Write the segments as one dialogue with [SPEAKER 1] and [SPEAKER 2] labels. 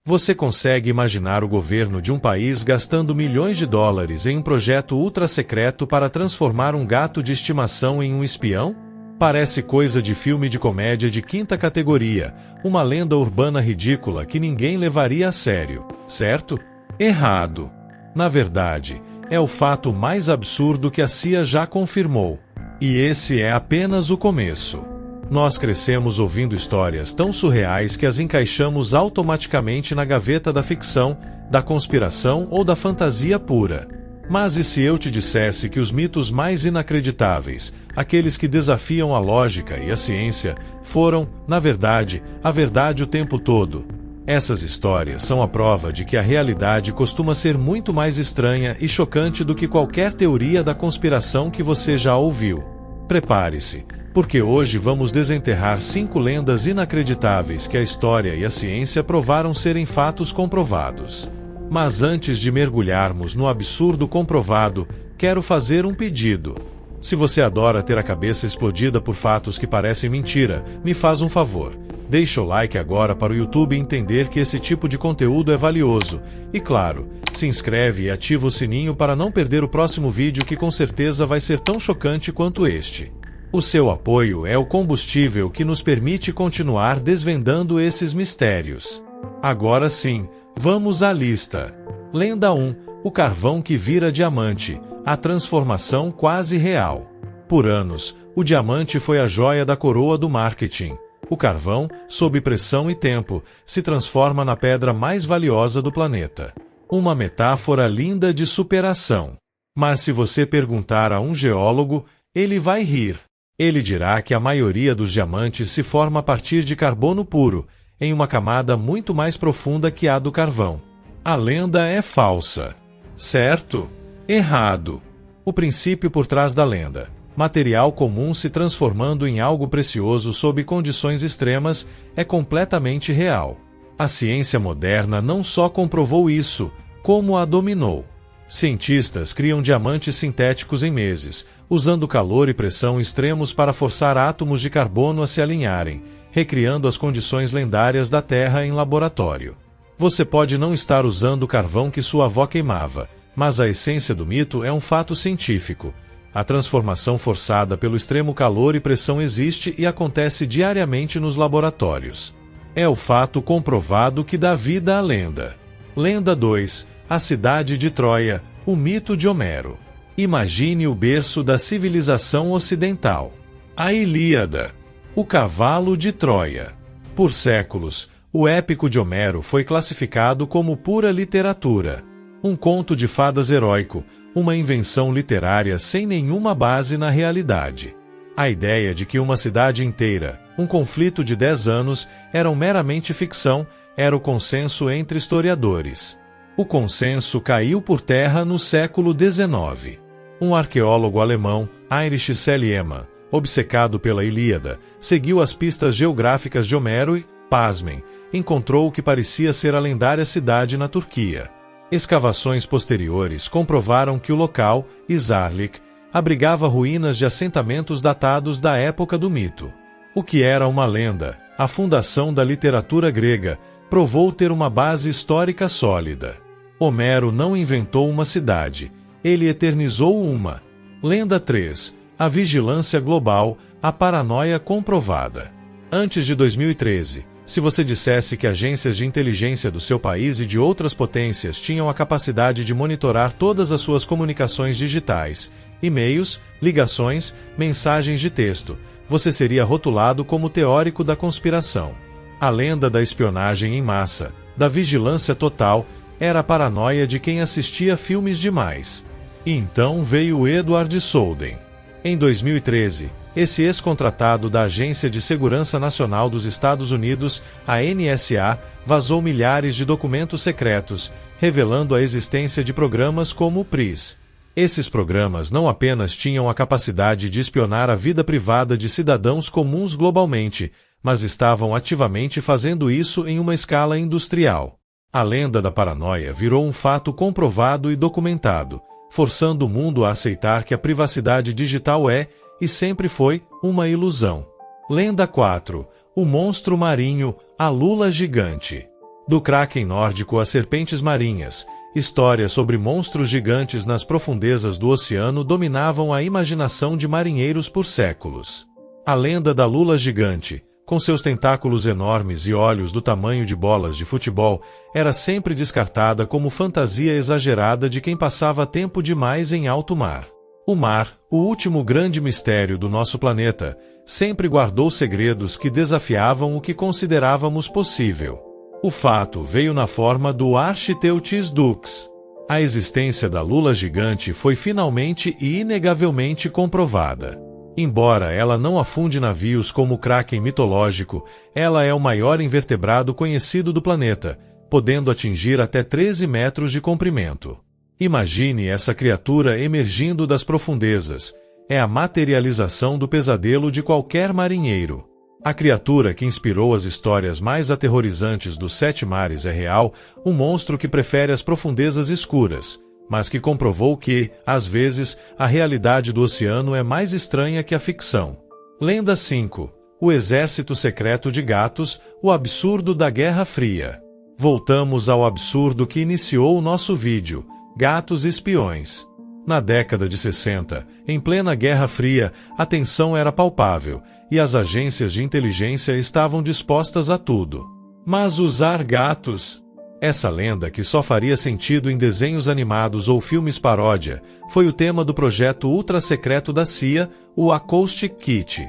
[SPEAKER 1] Você consegue imaginar o governo de um país gastando milhões de dólares em um projeto ultra-secreto para transformar um gato de estimação em um espião? Parece coisa de filme de comédia de quinta categoria, uma lenda urbana ridícula que ninguém levaria a sério, certo? Errado. Na verdade, é o fato mais absurdo que a CIA já confirmou. E esse é apenas o começo. Nós crescemos ouvindo histórias tão surreais que as encaixamos automaticamente na gaveta da ficção, da conspiração ou da fantasia pura. Mas e se eu te dissesse que os mitos mais inacreditáveis, aqueles que desafiam a lógica e a ciência, foram, na verdade, a verdade o tempo todo? Essas histórias são a prova de que a realidade costuma ser muito mais estranha e chocante do que qualquer teoria da conspiração que você já ouviu. Prepare-se, porque hoje vamos desenterrar 5 lendas inacreditáveis que a história e a ciência provaram serem fatos comprovados. Mas antes de mergulharmos no absurdo comprovado, quero fazer um pedido. Se você adora ter a cabeça explodida por fatos que parecem mentira, me faz um favor. Deixa o like agora para o YouTube entender que esse tipo de conteúdo é valioso. E claro, se inscreve e ativa o sininho para não perder o próximo vídeo que com certeza vai ser tão chocante quanto este. O seu apoio é o combustível que nos permite continuar desvendando esses mistérios. Agora sim, vamos à lista. Lenda 1. O carvão que vira diamante. A transformação quase real. Por anos, o diamante foi a joia da coroa do marketing. O carvão, sob pressão e tempo, se transforma na pedra mais valiosa do planeta. Uma metáfora linda de superação. Mas se você perguntar a um geólogo, ele vai rir. Ele dirá que a maioria dos diamantes se forma a partir de carbono puro, em uma camada muito mais profunda que a do carvão. A lenda é falsa. Certo? Errado. O princípio por trás da lenda. Material comum se transformando em algo precioso sob condições extremas, é completamente real. A ciência moderna não só comprovou isso, como a dominou. Cientistas criam diamantes sintéticos em meses, usando calor e pressão extremos para forçar átomos de carbono a se alinharem, recriando as condições lendárias da Terra em laboratório. Você pode não estar usando o carvão que sua avó queimava, mas a essência do mito é um fato científico. A transformação forçada pelo extremo calor e pressão existe e acontece diariamente nos laboratórios. É o fato comprovado que dá vida à lenda. Lenda 2. A cidade de Troia, o mito de Homero. Imagine o berço da civilização ocidental. A Ilíada. O cavalo de Troia. Por séculos, o épico de Homero foi classificado como pura literatura. Um conto de fadas heróico, uma invenção literária sem nenhuma base na realidade. A ideia de que uma cidade inteira, um conflito de 10 anos, eram meramente ficção, era o consenso entre historiadores. O consenso caiu por terra no século XIX. Um arqueólogo alemão, Heinrich Schliemann, obcecado pela Ilíada, seguiu as pistas geográficas de Homero e, pasmem, encontrou o que parecia ser a lendária cidade na Turquia. Escavações posteriores comprovaram que o local, Izarlik, abrigava ruínas de assentamentos datados da época do mito. O que era uma lenda, a fundação da literatura grega, provou ter uma base histórica sólida. Homero não inventou uma cidade, ele eternizou uma. Lenda 3. A vigilância global, a paranoia comprovada. Antes de 2013, se você dissesse que agências de inteligência do seu país e de outras potências tinham a capacidade de monitorar todas as suas comunicações digitais, e-mails, ligações, mensagens de texto, você seria rotulado como teórico da conspiração. A lenda da espionagem em massa, da vigilância total, era a paranoia de quem assistia filmes demais. E então veio Edward Snowden. Em 2013, esse ex-contratado da Agência de Segurança Nacional dos Estados Unidos, a NSA, vazou milhares de documentos secretos, revelando a existência de programas como o PRIS. Esses programas não apenas tinham a capacidade de espionar a vida privada de cidadãos comuns globalmente, mas estavam ativamente fazendo isso em uma escala industrial. A lenda da paranoia virou um fato comprovado e documentado, forçando o mundo a aceitar que a privacidade digital é, e sempre foi, uma ilusão. Lenda 4. O monstro marinho, a lula gigante. Do Kraken nórdico às serpentes marinhas, histórias sobre monstros gigantes nas profundezas do oceano dominavam a imaginação de marinheiros por séculos. A lenda da lula gigante, com seus tentáculos enormes e olhos do tamanho de bolas de futebol, era sempre descartada como fantasia exagerada de quem passava tempo demais em alto mar. O mar, o último grande mistério do nosso planeta, sempre guardou segredos que desafiavam o que considerávamos possível. O fato veio na forma do Architeuthis dux. A existência da lula gigante foi finalmente e inegavelmente comprovada. Embora ela não afunde navios como o Kraken mitológico, ela é o maior invertebrado conhecido do planeta, podendo atingir até 13 metros de comprimento. Imagine essa criatura emergindo das profundezas. É a materialização do pesadelo de qualquer marinheiro. A criatura que inspirou as histórias mais aterrorizantes dos 7 mares é real, um monstro que prefere as profundezas escuras, mas que comprovou que, às vezes, a realidade do oceano é mais estranha que a ficção. Lenda 5. O Exército Secreto de Gatos, o absurdo da Guerra Fria. Voltamos ao absurdo que iniciou o nosso vídeo, gatos espiões. Na década de 60, em plena Guerra Fria, a tensão era palpável, e as agências de inteligência estavam dispostas a tudo. Mas usar gatos? Essa lenda, que só faria sentido em desenhos animados ou filmes paródia, foi o tema do projeto ultra-secreto da CIA, o Acoustic Kit.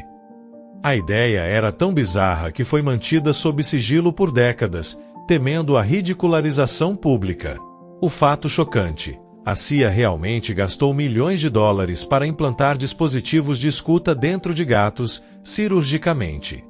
[SPEAKER 1] A ideia era tão bizarra que foi mantida sob sigilo por décadas, temendo a ridicularização pública. O fato chocante: a CIA realmente gastou milhões de dólares para implantar dispositivos de escuta dentro de gatos, cirurgicamente.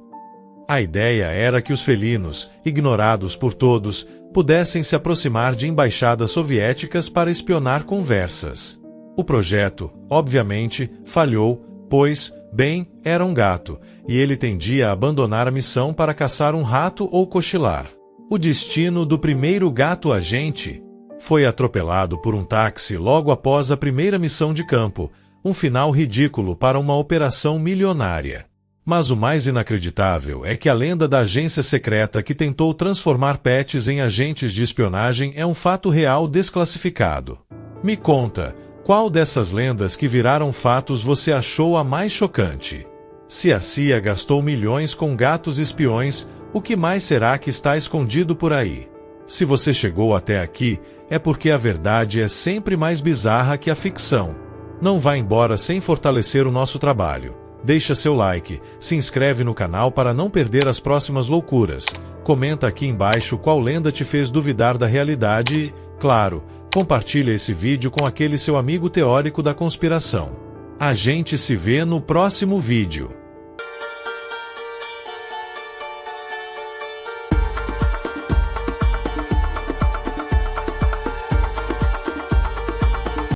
[SPEAKER 1] A ideia era que os felinos, ignorados por todos, pudessem se aproximar de embaixadas soviéticas para espionar conversas. O projeto, obviamente, falhou, pois, bem, era um gato, e ele tendia a abandonar a missão para caçar um rato ou cochilar. O destino do primeiro gato agente foi atropelado por um táxi logo após a primeira missão de campo, um final ridículo para uma operação milionária. Mas o mais inacreditável é que a lenda da agência secreta que tentou transformar pets em agentes de espionagem é um fato real desclassificado. Me conta, qual dessas lendas que viraram fatos você achou a mais chocante? Se a CIA gastou milhões com gatos espiões, o que mais será que está escondido por aí? Se você chegou até aqui, é porque a verdade é sempre mais bizarra que a ficção. Não vá embora sem fortalecer o nosso trabalho. Deixa seu like, se inscreve no canal para não perder as próximas loucuras, comenta aqui embaixo qual lenda te fez duvidar da realidade e, claro, compartilha esse vídeo com aquele seu amigo teórico da conspiração. A gente se vê no próximo vídeo.